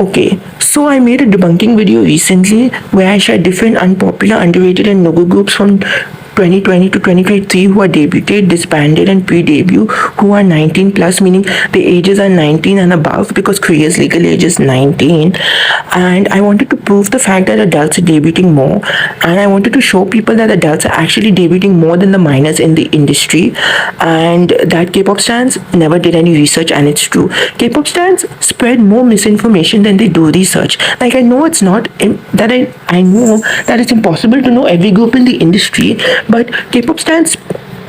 Okay, so I made a debunking video recently where I shared different unpopular, underrated, and no-go groups from 2020 to 2023 who are debuted, disbanded, and pre-debut, who are 19 plus, meaning the ages are 19 and above because Korea's legal age is 19. And I wanted to prove the fact that adults are debuting more, and I wanted to show people that adults are actually debuting more than the minors in the industry, and that K-pop stans never did any research, and it's true. K-pop stans spread more misinformation than they do research. Like I know it's not that I know that it's impossible to know every group in the industry, but K-pop stans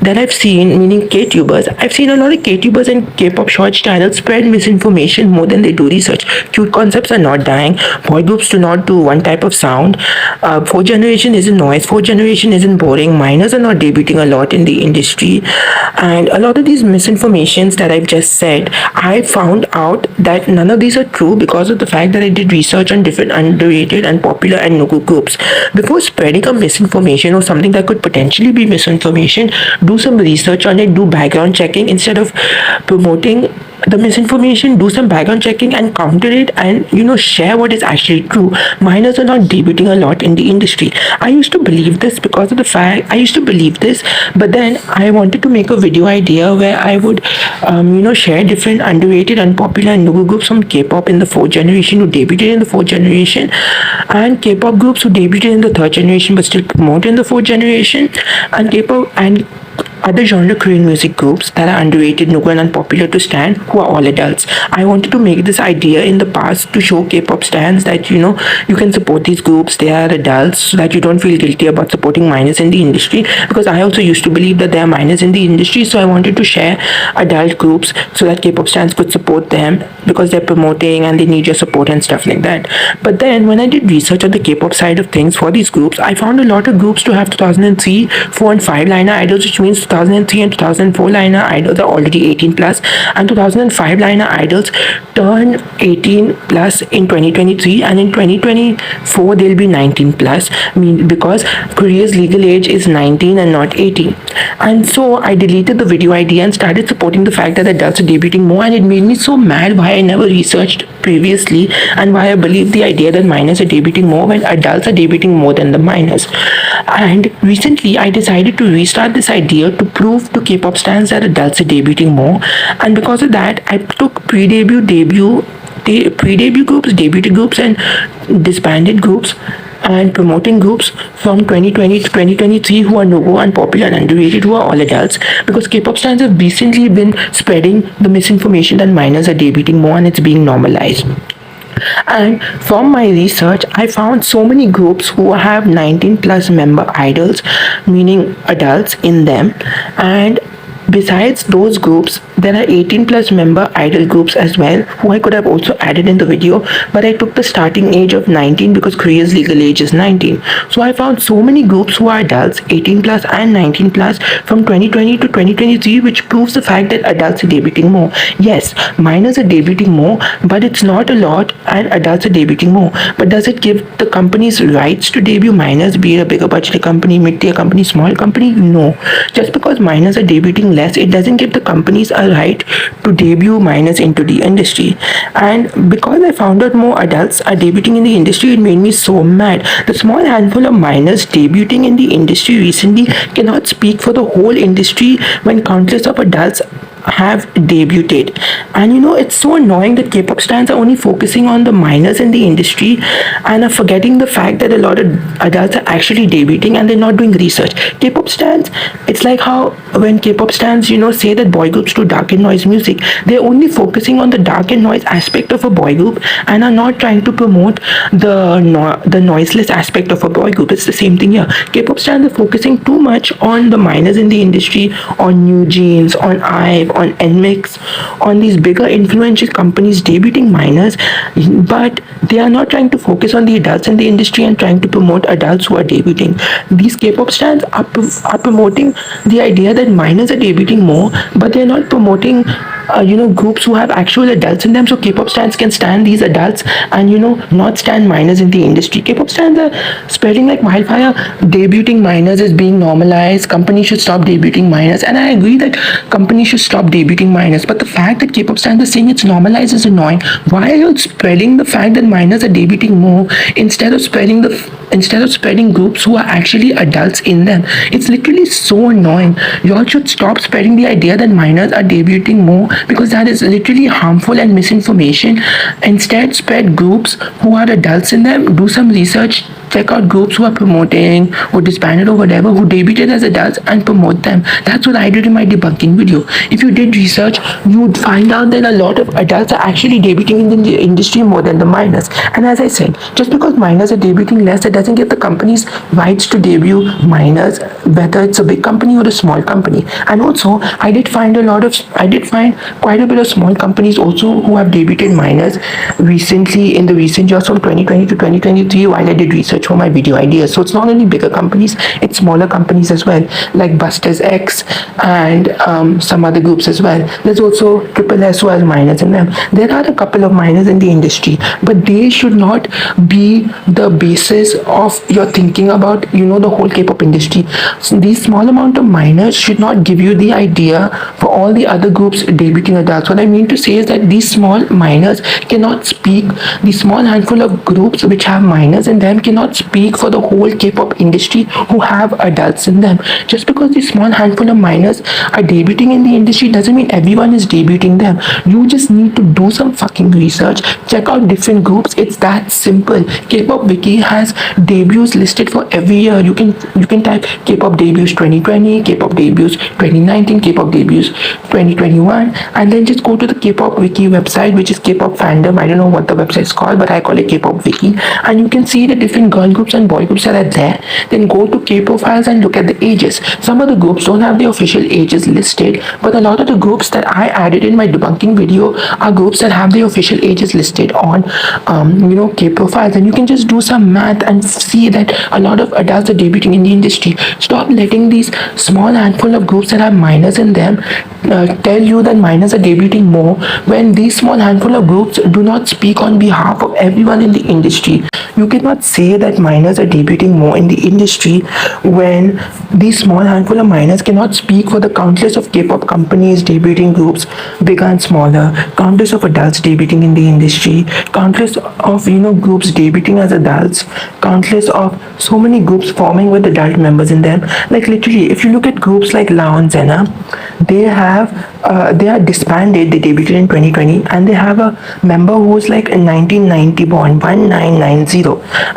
that I've seen, meaning K-tubers, I've seen a lot of K-tubers and K-pop short channels spread misinformation more than they do research. Cute concepts are not dying. Boy groups do not do one type of sound. Fourth generation isn't noise. Fourth generation isn't boring. Minors are not debuting a lot in the industry. And a lot of these misinformations that I've just said, I found out that none of these are true because of the fact that I did research on different underrated, unpopular, and no-go groups. Before spreading a misinformation or something that could potentially be misinformation, do some research on it, do background checking instead of promoting the misinformation. Do some background checking and counter it, and share what is actually true. Minors are not debuting a lot in the industry. I used to believe this because of the fact but then I wanted to make a video idea where I would share different underrated, unpopular, and no groups from K-pop in the fourth generation who debuted in the fourth generation, and K-pop groups who debuted in the third generation but still promote in the fourth generation, and K-pop and other genre Korean music groups that are underrated, no and unpopular to stan, who are all adults. I wanted to make this idea in the past to show K-pop stans that you can support these groups, they are adults, so that you don't feel guilty about supporting minors in the industry, because I also used to believe that there are minors in the industry. So I wanted to share adult groups so that K-pop stans could support them because they're promoting and they need your support and stuff like that. But then when I did research on the K-pop side of things for these groups, I found a lot of groups to have 2003, 4 and 5 liner idols, which means 2003 and 2004 liner idols are already 18 plus, and 2005 liner idols turn 18 plus in 2023, and in 2024 they'll be 19 plus, because Korea's legal age is 19 and not 18. And so I deleted the video idea and started supporting the fact that adults are debuting more, and it made me so mad why I never researched previously and why I believed the idea that minors are debuting more when adults are debuting more than the minors. And recently I decided to restart this idea to prove to K-pop stans that adults are debuting more, and because of that I took pre-debut groups, debuted groups, and disbanded groups and promoting groups from 2020 to 2023 who are no-go, unpopular, and underrated, who are all adults, because K-pop stans have recently been spreading the misinformation that minors are debuting more, and it's being normalized. And from my research, I found so many groups who have 19 plus member idols, meaning adults in them, and besides those groups, there are 18 plus member idol groups as well, who I could have also added in the video, but I took the starting age of 19 because Korea's legal age is 19. So I found so many groups who are adults, 18 plus and 19 plus, from 2020 to 2023, which proves the fact that adults are debuting more. Yes, minors are debuting more, but it's not a lot, and adults are debuting more. But does it give the companies rights to debut minors, be it a bigger budget company, mid-tier company, small company? No. Just because minors are debuting less, it doesn't give the companies a right to debut minors into the industry. And because I found out more adults are debuting in the industry, it made me so mad. The small handful of minors debuting in the industry recently cannot speak for the whole industry when countless of adults have debuted. And it's so annoying that K-pop stans are only focusing on the minors in the industry and are forgetting the fact that a lot of adults are actually debuting and they're not doing research. K-pop stans, it's like how when K-pop stans say that boy groups do dark and noise music, they're only focusing on the dark and noise aspect of a boy group and are not trying to promote the noiseless aspect of a boy group. It's the same thing here. K-pop stans are focusing too much on the minors in the industry, on New Jeans, on IVE, on NMIX, on these bigger influential companies debuting minors, but they are not trying to focus on the adults in the industry and trying to promote adults who are debuting. These K-pop stans are promoting the idea that minors are debuting more, but they're not promoting groups who have actual adults in them. So K-pop stans can stand these adults and not stand minors in the industry. K-pop stans are spreading like wildfire. Debuting minors is being normalized. Companies should stop debuting minors, and I agree that companies should stop debuting minors. But the fact that K-pop stans are saying it's normalized is annoying. Why are you spreading the fact that minors are debuting more instead of spreading groups who are actually adults in them? It's literally so annoying. Y'all should stop spreading the idea that minors are debuting more, because that is literally harmful and misinformation. Instead, spread groups who are adults in them. Do some research. Check out groups who are promoting or disbanded or whatever, who debuted as adults, and promote them. That's what I did in my debunking video. If you did research, you would find out that a lot of adults are actually debuting in the industry more than the minors. And as I said, just because minors are debuting less, it doesn't give the companies rights to debut minors, whether it's a big company or a small company. And also, I did find quite a bit of small companies also who have debuted minors recently, in the recent years from 2020 to 2023, while I did research for my video ideas. So it's not only bigger companies, it's smaller companies as well, like Busters X and some other groups as well. There's also Triple S who has minors in them. There are a couple of minors in the industry, but they should not be the basis of your thinking about the whole K-pop industry. So these small amount of minors should not give you the idea for all the other groups debuting adults. What I mean to say is that these small minors cannot speak. The small handful of groups which have minors in them cannot speak for the whole K-pop industry who have adults in them. Just because the small handful of minors are debuting in the industry doesn't mean everyone is debuting them. You just need to do some fucking research, check out different groups. It's that simple. K-pop wiki has debuts listed for every year. You can type K-pop debuts 2020, K-pop debuts 2019, K-pop debuts 2021, and then just go to the K-pop wiki website, which is K-pop fandom. I don't know what the website is called, but I call it K-pop wiki, and you can see the different girl groups and boy groups that are there. Then go to K-profiles and look at the ages. Some of the groups don't have the official ages listed, but a lot of the groups that I added in my debunking video are groups that have the official ages listed on K-profiles, and you can just do some math and see that a lot of adults are debuting in the industry. Stop letting these small handful of groups that have minors in them tell you that minors are debuting more, when these small handful of groups do not speak on behalf of everyone in the industry. You cannot say that minors are debuting more in the industry when these small handful of minors cannot speak for the countless of K-pop companies debuting groups, bigger and smaller, countless of adults debuting in the industry, countless of groups debuting as adults, countless of so many groups forming with adult members in them. Like literally, if you look at groups like Lao and Zena, they are disbanded. They debuted in 2020, and they have a member who's like a 1990 born, 1990.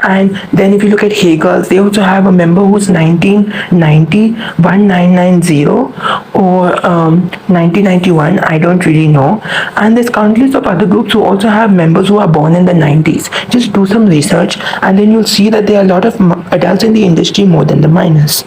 And then if you look at Hey Girls, they also have a member who's 1990, 1990, or 1991. I don't really know. And there's countless of other groups who also have members who are born in the 90s. Just do some research, and then you'll see that there are a lot of adults in the industry more than the minors.